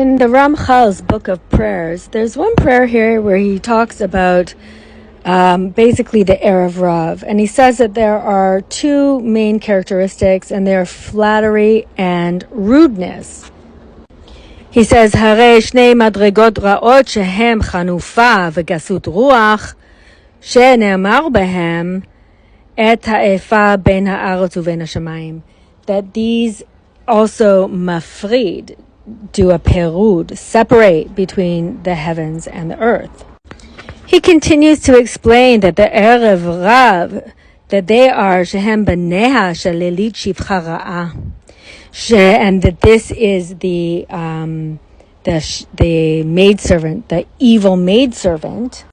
In the Ramchal's book of prayers, there's one prayer here where he talks about basically the Erev Rav, and he says that there are two main characteristics, and they're flattery and rudeness. He says, "Hare shnei madregot ra'ot shehem chanufa v'gasut ruach, she'ne'amar behem et ha'efa ben ha'aretz u'ben hashamayim." That these also mafrid, do a perud, separate between the heavens and the earth. He continues to explain that the Erev Rav, that they are shehem beneha shalilit shivcha ra'ah, and that this is the maidservant, the evil maidservant,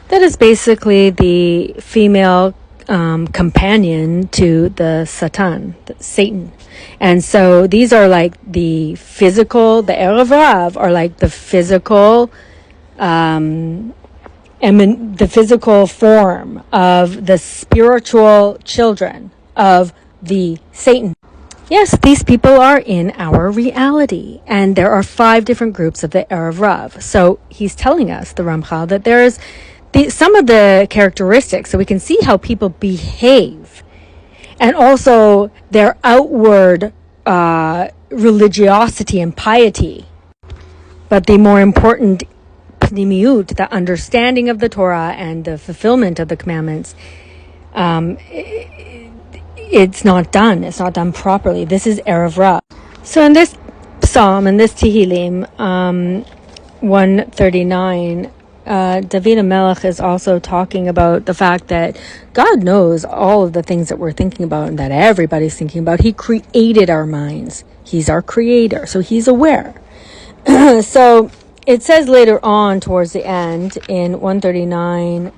that is basically the female companion to the Satan. And so these are like the Erev Rav are like the physical, the physical form of the spiritual children of the Satan. Yes, these people are in our reality, and there are 5 different groups of the Erev Rav. So he's telling us, the Ramchal, that there's some of the characteristics, so we can see how people behave, and also their outward religiosity and piety. But the more important pnimiut, the understanding of the Torah and the fulfillment of the commandments, it's not done. It's not done properly. This is Erev Rav. So in this psalm, in this Tehillim, 139, David HaMelech is also talking about the fact that God knows all of the things that we're thinking about and that everybody's thinking about. He created our minds. He's our creator, so he's aware. So it says later on towards the end in 139,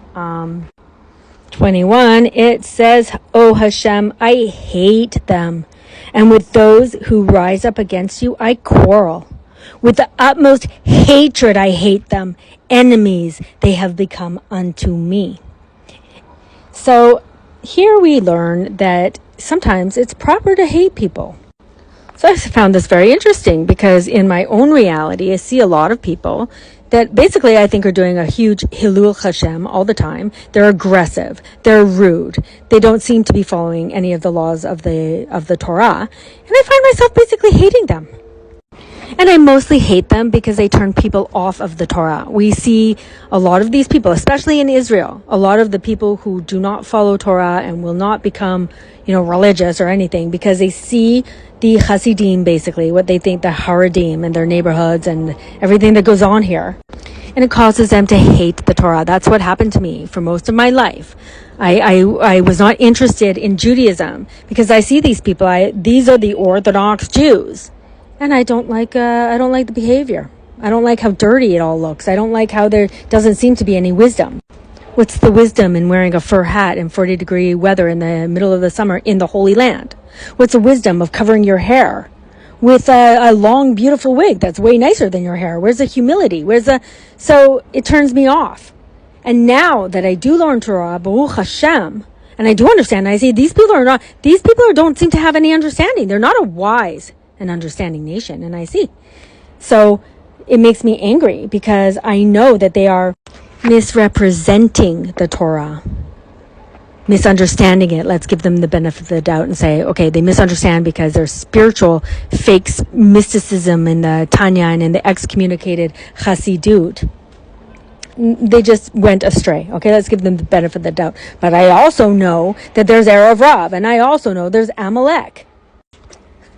21, it says, "O Hashem, I hate them, and with those who rise up against you, I quarrel. With the utmost hatred I hate them. Enemies they have become unto me." So here we learn that sometimes it's proper to hate people. So I found this very interesting because in my own reality, I see a lot of people that basically I think are doing a huge Hilul Hashem all the time. They're aggressive. They're rude. They don't seem to be following any of the laws of the Torah. And I find myself basically hating them. And I mostly hate them because they turn people off of the Torah. We see a lot of these people, especially in Israel, a lot of the people who do not follow Torah and will not become, religious or anything because they see the Hasidim, basically, what they think the Haradim and their neighborhoods and everything that goes on here. And it causes them to hate the Torah. That's what happened to me for most of my life. I was not interested in Judaism because I see these people. These are the Orthodox Jews. And I don't like the behavior. I don't like how dirty it all looks. I don't like how there doesn't seem to be any wisdom. What's the wisdom in wearing a fur hat in 40-degree weather in the middle of the summer in the Holy Land? What's the wisdom of covering your hair with a long, beautiful wig that's way nicer than your hair? Where's the humility? So it turns me off. And now that I do learn Torah, Baruch Hashem, and I do understand, I see these people don't seem to have any understanding. They're not a wise an understanding nation, and I see. So it makes me angry because I know that they are misrepresenting the Torah, misunderstanding it. Let's give them the benefit of the doubt and say, okay, they misunderstand because there's spiritual fake mysticism in the Tanya and in the excommunicated Hasidut. They just went astray. Okay, let's give them the benefit of the doubt. But I also know that there's Erev Rav, and I also know there's Amalek.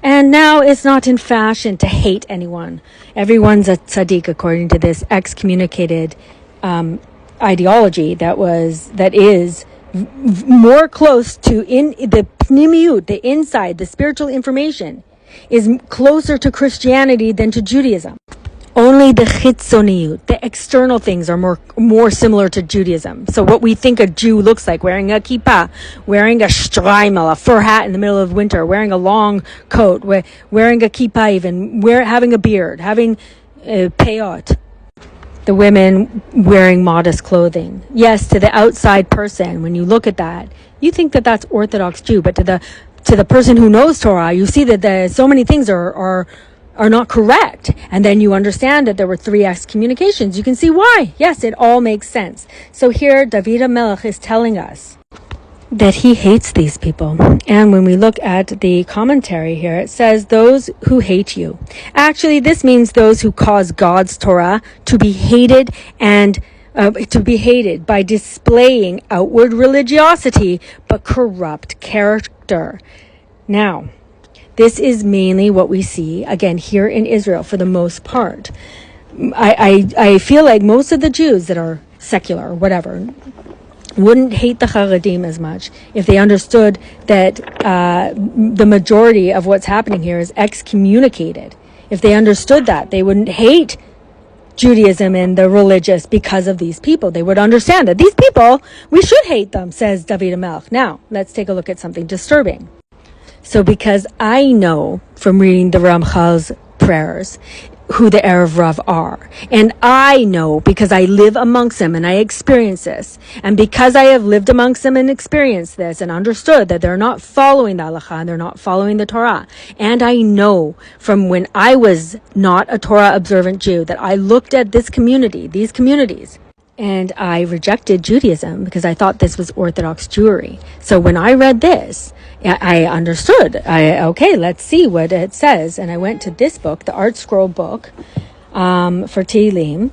And now it's not in fashion to hate anyone. Everyone's a tzaddik according to this excommunicated ideology that is more close to in the pnimiut, the inside, the spiritual information, is closer to Christianity than to Judaism. Only the chitzoniut, the external things, are more similar to Judaism. So what we think a Jew looks like, wearing a kippah, wearing a shtreimel, a fur hat in the middle of winter, wearing a long coat, wearing a kippah even, having a beard, having peyot. The women wearing modest clothing. Yes, to the outside person, when you look at that, you think that that's Orthodox Jew, but to the person who knows Torah, you see that so many things are are not correct. And then you understand that there were 3 excommunications. You can see why. Yes, it all makes sense. So here, David HaMelech is telling us that he hates these people. And when we look at the commentary here, it says those who hate you. Actually, this means those who cause God's Torah to be hated and by displaying outward religiosity but corrupt character. Now, this is mainly what we see again here in Israel for the most part. I feel like most of the Jews that are secular or whatever wouldn't hate the Haredim as much if they understood that the majority of what's happening here is excommunicated. If they understood that, they wouldn't hate Judaism and the religious because of these people. They would understand that these people, we should hate them, says David HaMelech. Now, let's take a look at something disturbing. So because I know from reading the Ramchal's prayers who the Erev Rav are. And I know because I live amongst them and I experience this. And because I have lived amongst them and experienced this and understood that they're not following the halakha and they're not following the Torah. And I know from when I was not a Torah observant Jew that I looked at these communities, and I rejected Judaism because I thought this was Orthodox Jewry. So when I read this, I understood. Okay, let's see what it says. And I went to this book, the Art Scroll book, for Tehillim.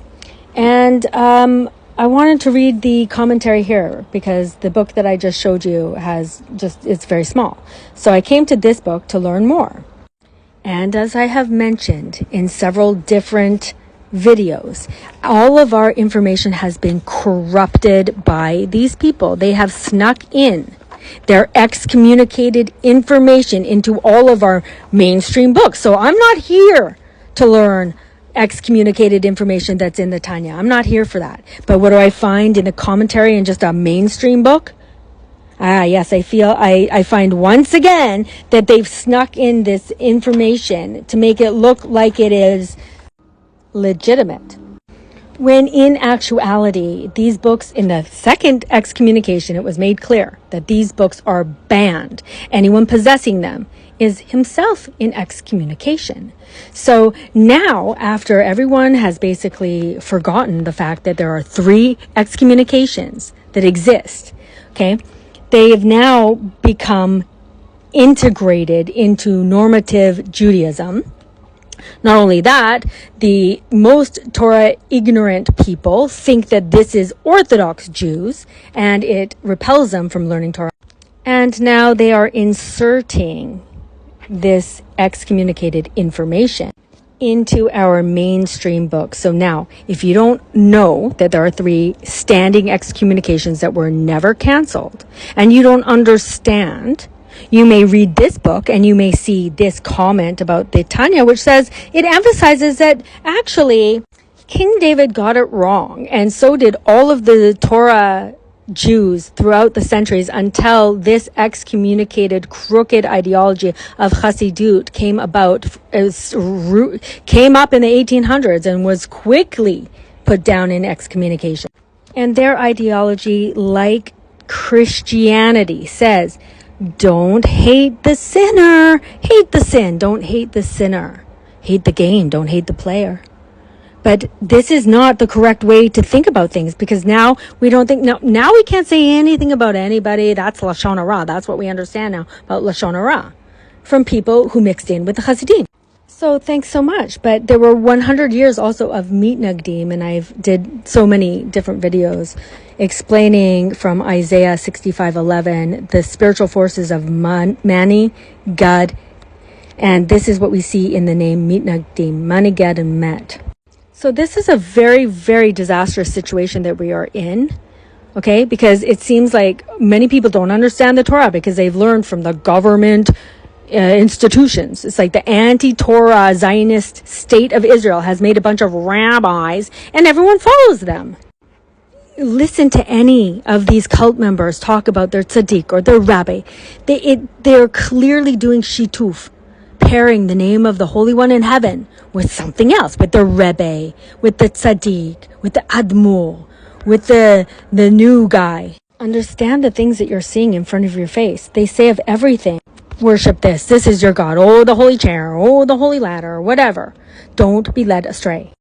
And I wanted to read the commentary here because the book that I just showed you it's very small. So I came to this book to learn more. And as I have mentioned in several different videos, all of our information has been corrupted by these people. They have snuck in their excommunicated information into all of our mainstream books. So I'm not here to learn excommunicated information that's in the Tanya. I'm not here for that. But what do I find in a commentary in just a mainstream book? Yes, I find once again that they've snuck in this information to make it look like it is legitimate. When in actuality, these books, in the second excommunication, it was made clear that these books are banned. Anyone possessing them is himself in excommunication. So now, after everyone has basically forgotten the fact that there are 3 excommunications that exist, okay, they have now become integrated into normative Judaism. Not only that, the most Torah ignorant people think that this is Orthodox Jews and it repels them from learning Torah. And now they are inserting this excommunicated information into our mainstream books. So now, if you don't know that there are 3 standing excommunications that were never canceled, and you don't understand, you may read this book and you may see this comment about the Tanya, which says it emphasizes that actually King David got it wrong. And so did all of the Torah Jews throughout the centuries until this excommunicated crooked ideology of Chassidut came up in the 1800s and was quickly put down in excommunication. And their ideology, like Christianity, says, don't hate the sinner. Hate the sin. Don't hate the sinner. Hate the gain. Don't hate the player. But this is not the correct way to think about things because now we don't think, now we can't say anything about anybody. That's Lashon Hara. That's what we understand now about Lashon Hara from people who mixed in with the Hasidim. So thanks so much. But there were 100 years also of mitnagdim, and I've did so many different videos explaining from Isaiah 65:11 the spiritual forces of Mani, Gad, and this is what we see in the name mitnagdim, Mani, Gad, and Met. So this is a very, very disastrous situation that we are in. Okay, because it seems like many people don't understand the Torah because they've learned from the government institutions. It's like the anti-Torah Zionist state of Israel has made a bunch of rabbis and everyone follows them. Listen to any of these cult members talk about their tzaddik or their rabbi. They're clearly doing shituf, pairing the name of the Holy One in heaven with something else, with the rebbe, with the tzaddik, with the admur, with the new guy. Understand the things that you're seeing in front of your face. They say of everything worship this. This is your God. Oh, the holy chair. Oh, the holy ladder. Whatever. Don't be led astray.